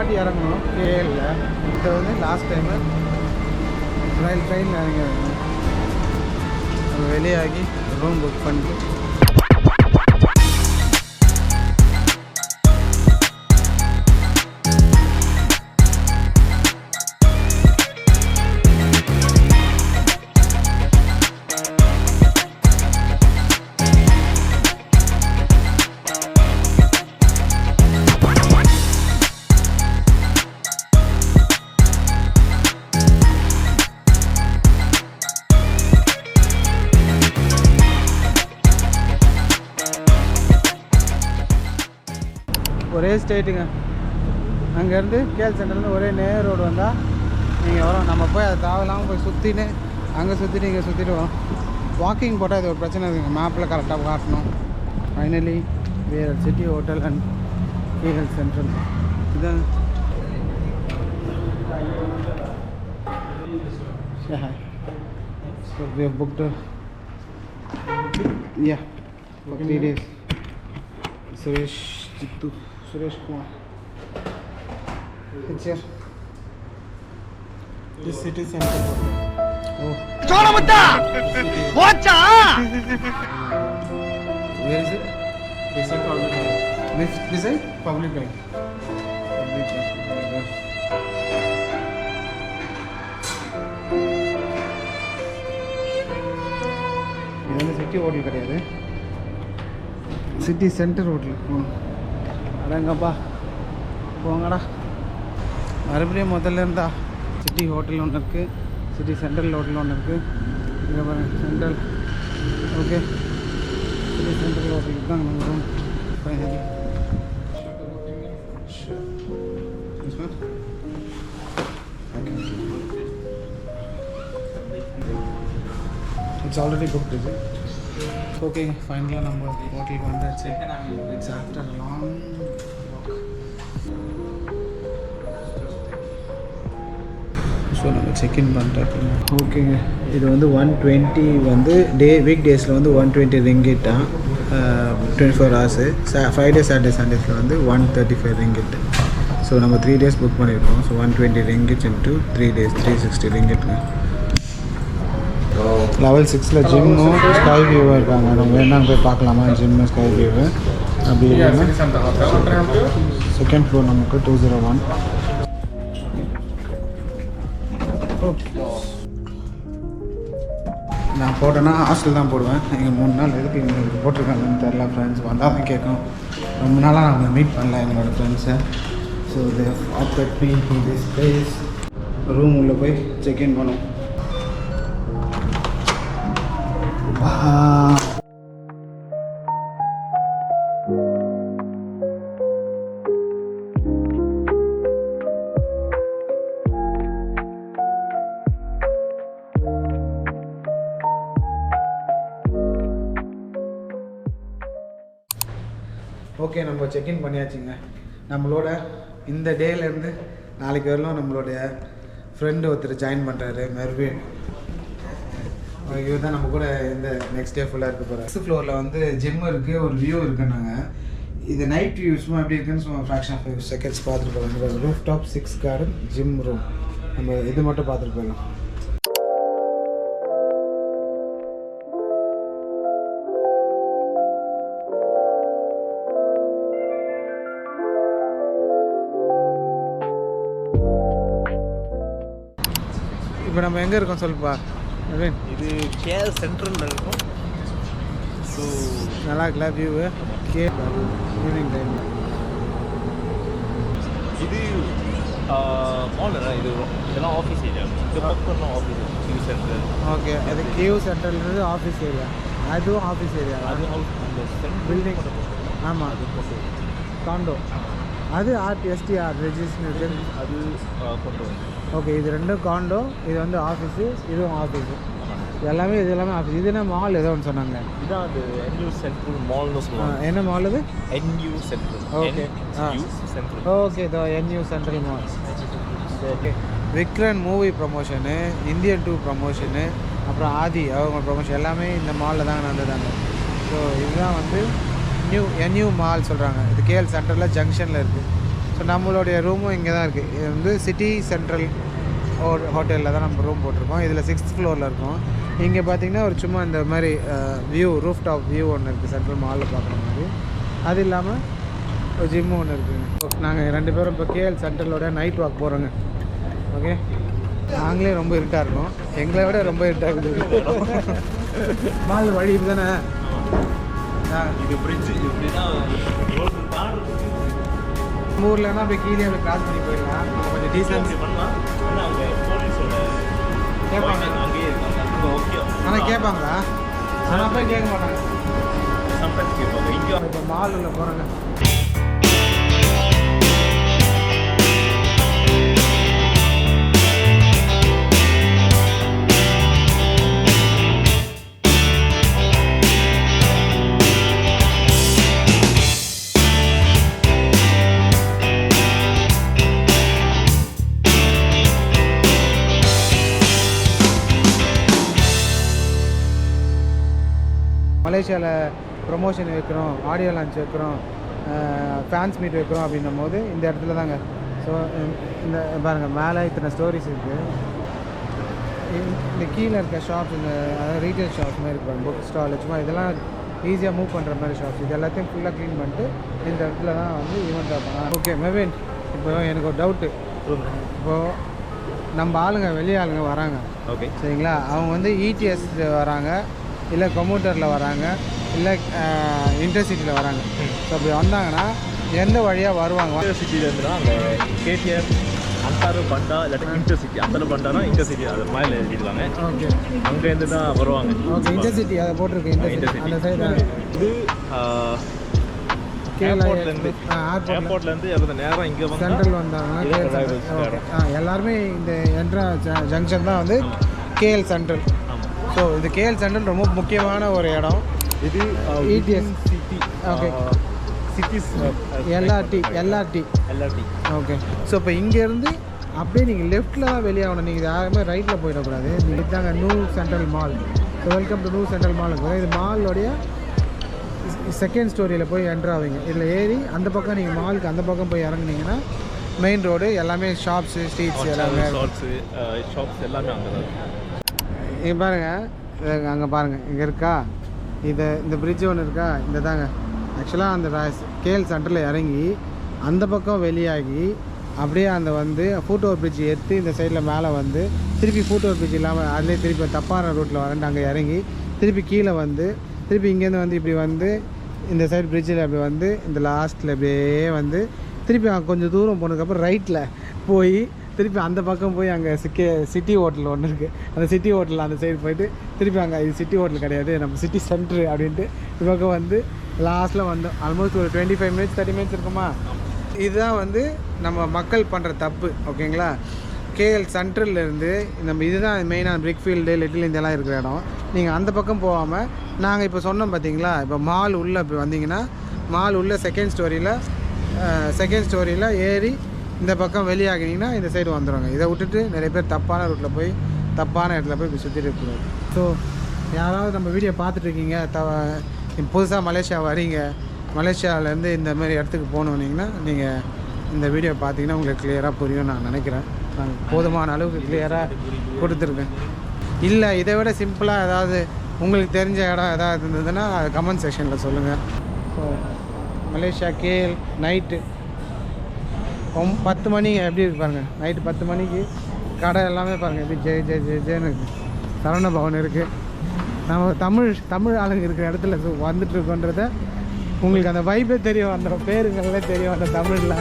வாட்டி இறங்கணும் கேஎல்ல. இப்போ வந்து லாஸ்ட் டைமு ட்ரெயினில் இறங்கி நம்ம வெளியாகி ரூம் புக் பண்ணிட்டு ஒரே ஸ்டேட்டுங்க. அங்கேருந்து கேஎல் சென்டர்லேருந்து ஒரே நேர் ரோடு வந்தால் நீங்கள் வரோம். நம்ம போய் அதை தேவையில்லாமல் போய் சுற்றின்னு அங்கே சுற்றிட்டு இங்கே சுற்றிட்டு வரோம். வாக்கிங் போட்டால் இது ஒரு பிரச்சனை இருக்குங்க. மேப்பில் கரெக்டாக காட்டணும். ஃபைனலி வேறு city hotel and KL central இதுதான். So we have booked for 3 days. Suresh Jittu. Suresh Kumar. It's here. This city center. Oh. Chola mutta! Watcha! Where is it? Beside public library. Beside public library. Public library. இது வந்து city hotel கிடையாது, city centre hotel. அடங்கப்பா போங்கடா. மறுபடியும் முதல்ல இருந்தா city hotel ஒன்று இருக்குது, city central hotel ஒன்று இருக்குது. இங்கே பாருங்கள் சென்ட்ரல். ஓகே, சிட்டி சென்ட்ரல் ஹோட்டலுக்கு தான் நம்ம room. Finally it's already booked. இது ஓகே. ஃபைனலாக நம்ம ஹோட்டலுக்கு வந்தாச்சு. It's after long walk. So நம்ம செக்இன் பண்ணிட்டோம். ஓகேங்க. இது வந்து 120 வந்து வீக் டேஸில் வந்து 120 ரிங்கிட்டா 24 hours. ஃப்ரைடே சாட்டர்டே சண்டேஸில் வந்து 135 ரிங்கிட். ஸோ நம்ம 3 days புக் பண்ணியிருக்கோம். ஸோ 120 ரிங்கிட் இன்ட்டு 3 days 360 ரிங்கிட்டுங்க. லெவல் 6ல் ஜிம்மும் ஸ்கை வியூவும் இருக்காங்க. நம்ம வேணாங்க போய் பார்க்கலாமா ஜிம்மு ஸ்கை வியூவு. அப்படி இல்லைன்னா செகண்ட் ஃப்ளோர் நமக்கு 201. ஓகே, நான் போட்டேன்னா ஹாஸ்டல் தான் போடுவேன். எங்கள் 3 நாள் எதுக்கு எங்களுக்கு போட்டிருக்காங்கன்னு தெரில. ஃப்ரெண்ட்ஸ் வந்தால் தான் கேட்கும். ரொம்ப நாளாக நாங்கள் மீட் பண்ணல எங்களோட ஃப்ரெண்ட்ஸை. So they after me in this place. Room உள்ளே போய் செக்இன் பண்ணுவோம். ஓகே, நம்ம செக்இன் பண்ணியாச்சுங்க. நம்மளோட இந்த டேலேருந்து நாளைக்கு வரலாம் நம்மளுடைய ஃப்ரெண்டு ஒருத்தர் ஜாயின் பண்ணுறாரு, மெர்வின். இவர் தான் நம்ம கூட இந்த நெக்ஸ்ட் டே ஃபுல்லாக இருக்க போகிறார். 6th ஃப்ளோரில் வந்து ஜிம் இருக்குது, ஒரு வியூ இருக்குன்னாங்க. இது நைட் வியூ சும்மா எப்படி இருக்குன்னு சும்மா ஃப்ராக்ஷன் ஆஃப் 5 seconds பார்த்துட்டு போகலாம். Roof top 6 garden gym room. நம்ம இது மட்டும் பார்த்துட்டு போயிடலாம். இப்போ நம்ம எங்கே இருக்கோம் சொல்லுப்பா. இது கேஎல் சென்ட்ரலில் இருக்கும். ஸோ நல்லா இருக்குல்ல வியூவு. Evening time. இது மால் இது இதெல்லாம் ஆஃபீஸ் ஏரியா. இது பக்கம் ஆஃபீஸ் கியூ சென்ட்ரல். ஓகே, அது கியூ சென்ட்ரல்ன்றது ஆஃபீஸ் ஏரியா. அதுவும் ஆஃபீஸ் ஏரியா. அது அந்த பில்டிங். ஆமாம், அது காண்டோ. அது எஸ்டிஆர் ரெஜிஸ்ட்ரேஷன். அது கொண்டு வந்து ஓகே. இது ரெண்டும் காண்டோ. இது வந்து ஆஃபீஸு, இதுவும் ஆஃபீஸு. இது எல்லாமே ஆஃபீஸ். இது என்ன மால் ஏதோ ஒன்று சொன்னாங்க. இதுதான் அது என்யூ சென்ட்ரல் மால்னு சொல்லுவாங்க. என்ன மால் அது? NU central. Okay central. Okay, இதோ NU central mall. Okay, Vikram movie promotion, Indian 2 promotion, அப்புறம் ஆதி அவங்க ப்ரமோஷன் எல்லாமே இந்த மாலில் தாங்க நடந்ததாங்க. ஸோ இதுதான் வந்து என்யூ மால் சொல்கிறாங்க. இது கேஎல் சென்டரில் ஜங்ஷனில் இருக்குது. ஸோ நம்மளுடைய ரூமும் இங்கே தான் இருக்குது. இது வந்து சிட்டி சென்ட்ரல் ஹோட்டலில் தான் நம்ம ரூம் போட்டிருக்கோம். இதில் 6th ஃப்ளோரில் இருக்கும். இங்கே பார்த்தீங்கன்னா ஒரு சும்மா இந்த மாதிரி வியூ ரூஃப் டாப் வியூ ஒன்று இருக்குது சென்ட்ரல் மாலில் பார்க்குற மாதிரி. அது இல்லாமல் ஒரு ஜிம்மு ஒன்று இருக்குதுங்க. நாங்கள் 2 பேரும் இப்போ கேஎல் சென்ட்ரலோட நைட் வாக் போகிறோங்க. ஓகே, நாங்களே ரொம்ப இருட்டாக இருக்கோம், எங்களை விட ரொம்ப இருட்டாக இருக்குது. மால் வழி இது தானே, இது பிரிட்ஜ் இப்படின்னா ஊர்லன்னா போய் கீழே அப்படி கிராஸ் பண்ணி போயிடலாம். கொஞ்சம் டீசன்ஸ் பண்ணலாம். ஆனால் அங்கே போலீஸோட கேட்பாங்க, அங்கேயே இருக்காங்க. அங்கே ஓகே, ஆனால் கேட்பாங்களா? ஆனால் போய் கேட்க மாட்டாங்க. சம்டைம்ஸ் கேட்பாங்க. இங்கே இப்போ மால் உள்ள போகிறாங்க. மலேசியாவில் ப்ரொமோஷன் வைக்கிறோம், ஆடியோ லான்ச் வைக்கிறோம், ஃபேன்ஸ் மீட் வைக்கிறோம் அப்படின்னும் போது இந்த இடத்துல தாங்க. ஸோ இந்த பாருங்கள், மேலே இத்தனை ஸ்டோரிஸ் இருக்குது. இந்த கீழே இருக்க ஷாப்ஸ், இந்த அதாவது ரீட்டைல் ஷாப்ஸ் மாதிரி இருப்பாங்க, புக் ஸ்டால் சும்மா இதெல்லாம் ஈஸியாக மூவ் பண்ணுற மாதிரி ஷாப்ஸ். இது எல்லாத்தையும் ஃபுல்லாக க்ளீன் பண்ணிட்டு இந்த இடத்துல தான் வந்து ஈவெண்ட் வைப்பாங்க. ஓகே மெவின், இப்போ எனக்கு ஒரு டவுட்டு. இப்போது நம்ம ஆளுங்க வெளியே ஆளுங்க வராங்க, ஓகே சரிங்களா? அவங்க வந்து இடிஎஸ் வராங்க, இல்லை கம்ப்யூட்டரில் வராங்க, இல்லை இன்டர்சிட்டியில் வராங்க. ஸோ அப்படி வந்தாங்கன்னா எந்த வழியாக வருவாங்க? இன்டர்சிட்டிலேருந்து தான் அங்கே கேடிஎம் அந்தாரு பண்டா இல்லாட்டி இன்டர்சிட்டி. அந்தாரு பண்டானா இன்டர்சிட்டி, அது மேலே எழுதிடுவாங்க. ஓகே, அங்கேருந்து தான் வருவாங்க. ஓகே, இன்டர்சிட்டி அதை போட்டிருக்கு. இன்டர்சிட்டி அந்த சைடு இது ஏர்போர்ட்லேருந்து இறந்த நேரம் இங்கே வந்து சென்ட்ரல் வந்தாங்கன்னா ஓகே. எல்லாருமே இந்த என்ட்ரா ஜங்ஷன் தான் வந்து கேஎல் சென்ட்ரல். ஸோ இது கேஎல் சென்ட்ரல் ரொம்ப முக்கியமான ஒரு இடம். இது ETS city. Okay, cities LRT. Okay, so இப்போ இங்கேருந்து அப்படியே நீங்கள் லெஃப்ட்டில் தான் வெளியாகணும். நீங்கள் யாருமே ரைட்டில் போயிடக்கூடாது. நீங்கள் இதுதாங்க new central mall. So welcome to new central mall. இது மாலோடைய 2nd ஸ்டோரியில் போய் என்ட்ரு ஆவீங்க. இதில் ஏறி அந்த பக்கம் நீங்கள் மாலுக்கு அந்த பக்கம் போய் இறங்குனீங்கன்னா மெயின் ரோடு எல்லாமே ஷாப்ஸு ஸ்ட்ரீட்ஸ் எல்லாமே ஷாப்ஸ் எல்லாமே அங்கே தான். இங்கே பாருங்கள், அங்கே பாருங்கள், இங்கே இருக்கா இந்த பிரிட்ஜ் ஒன்று இருக்கா? இந்த தாங்க ஆக்சுவலாக அந்த கேஎல் சென்டரில் இறங்கி அந்த பக்கம் வெளியாகி அப்படியே அந்த வந்து ஃபூட்டோவர் பிரிட்ஜ் எடுத்து இந்த சைடில் மேலே வந்து திருப்பி ஃபூட்டோவர் பிரிட்ஜ் இல்லாமல் அதுலேயே திருப்பி தப்பான ரூட்டில் வரேன்ட்டு அங்கே இறங்கி திருப்பி கீழே வந்து திருப்பி இங்கேருந்து வந்து இப்படி வந்து இந்த சைடு பிரிட்ஜில் அப்படி வந்து இந்த லாஸ்ட்டில் அப்படியே வந்து திருப்பி அங்கே கொஞ்சம் தூரம் போனதுக்கப்புறம் ரைட்டில் போய் திருப்பி அந்த பக்கம் போய் அங்கே சிட்டி ஹோட்டல் ஒன்று இருக்குது. அந்த சிட்டி ஹோட்டலில் அந்த சைடு போயிட்டு திருப்பி அங்கே இது சிட்டி ஹோட்டல் கிடையாது, நம்ம சிட்டி சென்ட்ரு அப்படின்ட்டு இது பக்கம் வந்து லாஸ்ட்டில் வந்து ஆல்மோஸ்ட் ஒரு 25 மினிட்ஸ் 30 மினிட்ஸ் இருக்குமா. இதுதான் வந்து நம்ம மக்கள் பண்ணுற தப்பு. ஓகேங்களா? கேஎல் சென்ட்ரல்லேருந்து நம்ம இதுதான் மெயினாக பிரிக்ஃபீல்டு லிட்டில் இந்தியாலாம் இருக்கிற இடம். நீங்கள் அந்த பக்கம் போகாமல் நாங்கள் இப்போ சொன்னோம் பார்த்தீங்களா, இப்போ மால் உள்ளே இப்போ வந்தீங்கன்னா மால் உள்ள 2nd ஸ்டோரியில் ஏறி இந்த பக்கம் வெளியாகினீங்கன்னா இந்த சைடு வந்துடுவாங்க. இதை விட்டுட்டு நிறைய பேர் தப்பான ரூட்டில் போய் தப்பான இடத்துல போய் இப்படி சுற்றிட்டு இருக்கக்கூடாது. ஸோ யாராவது நம்ம வீடியோ பார்த்துட்ருக்கீங்க, புதுசாக மலேசியா வரீங்க, மலேசியாவிலேருந்து இந்த மாதிரி இடத்துக்கு போகணுன்னீங்கன்னா நீங்கள் இந்த வீடியோ பார்த்தீங்கன்னா உங்களுக்கு கிளியராக புரியும் நான் நினைக்கிறேன். நான் போதுமான அளவுக்கு கிளியராக கொடுத்துருக்கேன். இல்லை இதை விட சிம்பிளாக ஏதாவது உங்களுக்கு தெரிஞ்ச இடம் ஏதாவது இருந்ததுன்னா கமெண்ட் செக்ஷனில் சொல்லுங்கள். ஸோ மலேசியா கேஎல் நைட்டு 10 மணி எப்படி இருக்கு பாருங்கள். நைட்டு 10 மணிக்கு கடை எல்லாமே பாருங்கள் எப்படி ஜெயன்னு இருக்குது. சரவண பவன் இருக்குது. நம்ம தமிழ் ஆளுங்க இருக்கிற இடத்துல வந்துட்டுருக்கோன்றத உங்களுக்கு அந்த வைப்பே தெரியும், அந்த பேருங்களே தெரியும் அந்த தமிழில்.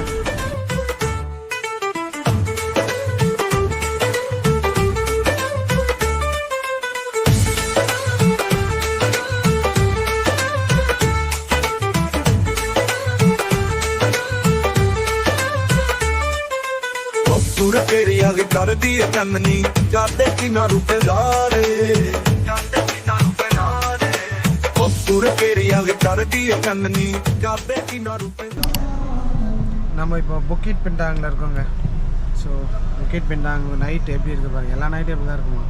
Puriya kardi kanni jaate kinaru pe jaare jaate kinaru pe jaare Puriya kardi kanni jaate kinaru pe நம்ம இப்போ புக்கிட் பிண்டாங்கில் இருக்கோங்க. ஸோ புக்கிட் பிண்டாங் நைட் எப்படி இருக்குது பாருங்கள். எல்லா நைட்டும் எப்படி தான் இருக்குமா.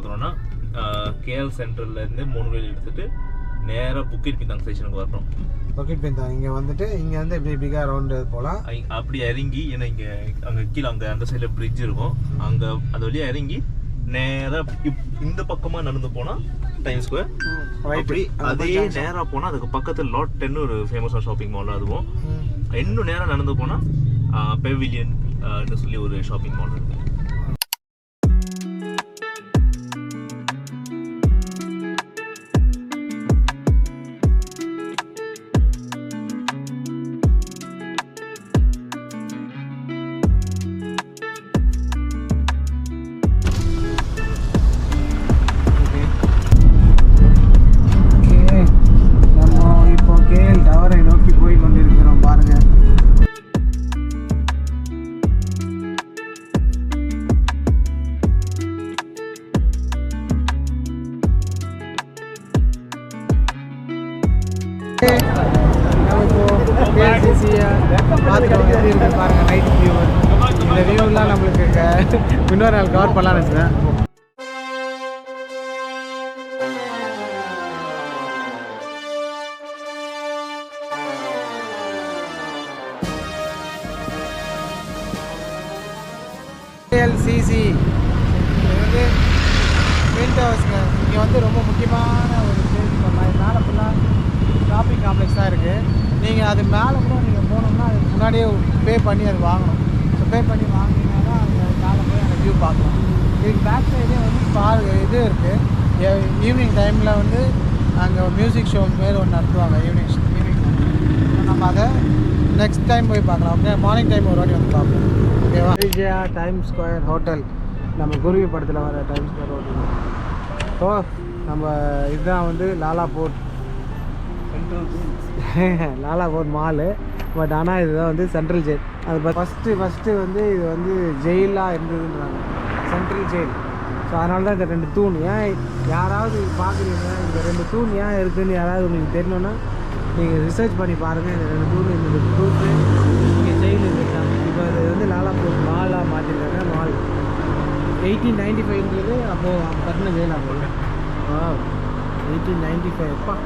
பார்க்குறோன்னா கேஎல் சென்ட்ரல்லேருந்து 3 வேல் எடுத்துகிட்டு நேராக புக்கிட் பிந்தாங் ஸ்டேஷனுக்கு வரணும். புக்கிட் பிந்தாங் இங்கே வந்துட்டு இங்கே வந்து இப்படி பிகா ரவுண்டு போகலாம். அப்படி இறங்கி ஏன்னா இங்கே அங்கே கீழே அந்த சைடில் பிரிட்ஜ் இருக்கும், அங்கே அது வழியாக இறங்கி நேராக இந்த பக்கமாக நடந்து போனால் டைம் ஸ்கொயர். அப்படி அதே நேராக போனால் அதுக்கு பக்கத்தில் லாட் 10 ஒரு ஃபேமஸான ஷாப்பிங் மால். அதுவும் இன்னும் நேராக நடந்து போனால் பெவிலியன் சொல்லி ஒரு ஷாப்பிங் மால் இருக்குது. பாருங்க நைட் வியூ. இந்த வியூலாம் நம்மளுக்கு இன்னொரு நாள் கவர் பண்ணலாம்னு வச்சுருந்தேன். கேஎல்சிசி இது ட்வின் டவர்ஸுங்க. இங்கே வந்து ரொம்ப முக்கியமான ஒரு பிளேஸ் பண்ணலாம். இது மேலே ஃபுல்லாக ஷாப்பிங் காம்ப்ளெக்ஸ் தான் இருக்குது. நீங்கள் அது மேலே கூட நீங்கள் போனோம்னா அதுக்கு முன்னாடியே பே பண்ணி அது வாங்கணும். ஸோ பே பண்ணி வாங்கினீங்கன்னா தான் அந்த மேலே போய் அந்த வியூ பார்க்கலாம். இதுக்கு பேக் சைடே வந்து இது இருக்குது. ஈவினிங் டைமில் வந்து அங்கே மியூசிக் ஷோ மாரி ஒன்று நடத்துவாங்க ஈவினிங் நம்ம அதை நெக்ஸ்ட் டைம் போய் பார்க்கலாம். ஓகே, மார்னிங் டைம் ஒரு வாட்டி வந்து பார்க்கலாம். ஓகேவா? விஜயா டைம் ஸ்கொயர் ஹோட்டல், நம்ம குருவி படத்தில் வர டைம் ஸ்கொயர் ஹோட்டல். ஸோ நம்ம இதுதான் வந்து LaLaport LaLaport mall. But ஆனால் இதுதான் வந்து சென்ட்ரல் ஜெயில். அது ஃபஸ்ட்டு வந்து இது வந்து ஜெயிலாக இருந்ததுன்றாங்க, சென்ட்ரல் ஜெயில். ஸோ அதனால தான் இந்த 2 தூண். ஏன் யாராவது பார்க்குறீங்க இந்த 2 தூண் ஏன் இருக்குதுன்னு யாராவது உங்களுக்கு தெரியணுன்னா நீங்கள் ரிசர்ச் பண்ணி பாருங்கள். இந்த 2 தூண், இந்த தூண் இங்கே ஜெயில் இருக்காங்க. இப்போ அது வந்து லாலா போர்ட் மாலாக மாற்றிருக்காங்க. மால் 1895 அப்போது கட்டின ஜெயில். அப்போ 1895